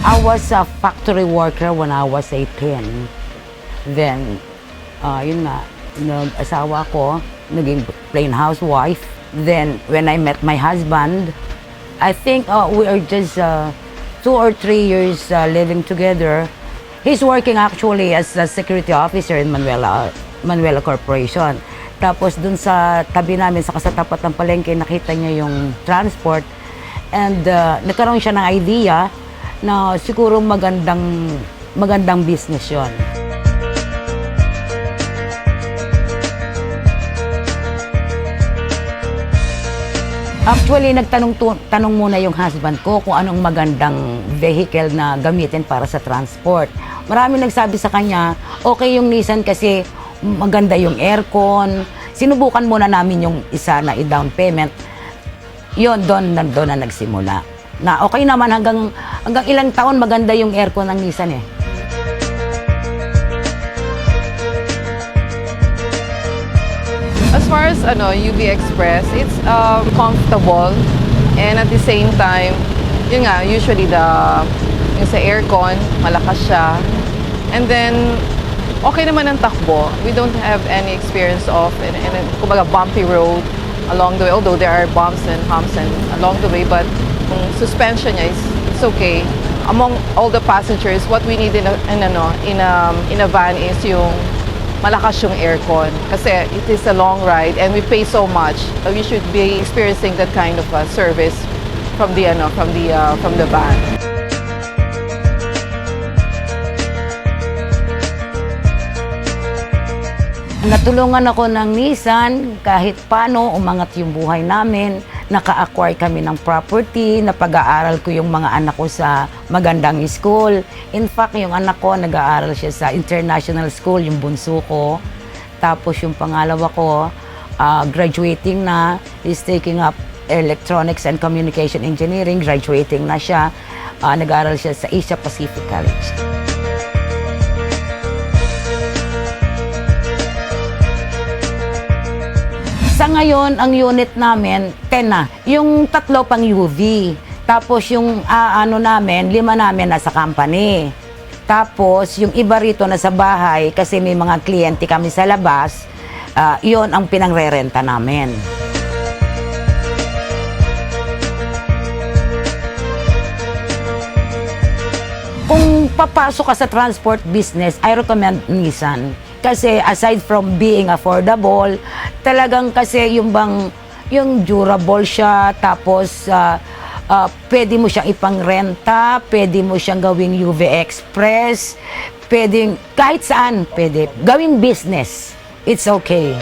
I was a factory worker when I was 18. Then, yun nga, nag-asawa ko, naging plain housewife. Then, when I met my husband, I think we are just 2 or 3 years living together. He's working actually as a security officer in Manuela Corporation. Tapos dun sa tabi namin, sa kasatapat ng palengke, nakita niya yung transport. And nagkaroon siya ng idea na siguro magandang business yon. Actually, tanong muna yung husband ko kung anong magandang vehicle na gamitin para sa transport. Marami nagsabi sa kanya, okay yung Nissan kasi maganda yung aircon. Sinubukan muna namin yung isa na i-down payment. Yun, doon na nagsimula. Na okay naman hanggang ilang taon maganda yung aircon ng Nissan eh. As far as UV Express, it's comfortable, and at the same time, yun nga, usually yung sa aircon, malakas siya. And then, okay naman ang takbo. We don't have any experience of kumbaga bumpy road along the way, although there are bumps and humps along the way, but suspension niya it's okay. Among all the passengers, what we need in a van is yung malakas yung aircon kasi it is a long ride and we pay so much. We should be experiencing that kind of service from the van. Natulungan ako ng Nissan kahit paano umangat yung buhay namin. Naka-acquire kami ng property, napag-aaral ko yung mga anak ko sa magandang school. In fact, yung anak ko nag-aaral siya sa international school, yung bunso ko. Tapos yung pangalawa ko, graduating na, is taking up electronics and communication engineering, graduating na siya. Nag-aaral siya sa Asia Pacific College. Sa ngayon, ang unit namin, 10 na. Yung 3 pang UV. Tapos yung 5 namin nasa company. Tapos yung iba rito nasa bahay kasi may mga kliyente kami sa labas, yun ang pinangrerenta namin. Kung papasok ka sa transport business, I recommend Nissan. Kasi aside from being affordable, talagang kasi yung durable siya, tapos pwede mo siyang ipangrenta, pwede mo siyang gawing UV Express, pwedeng kahit saan pwede. Gawing business, it's okay.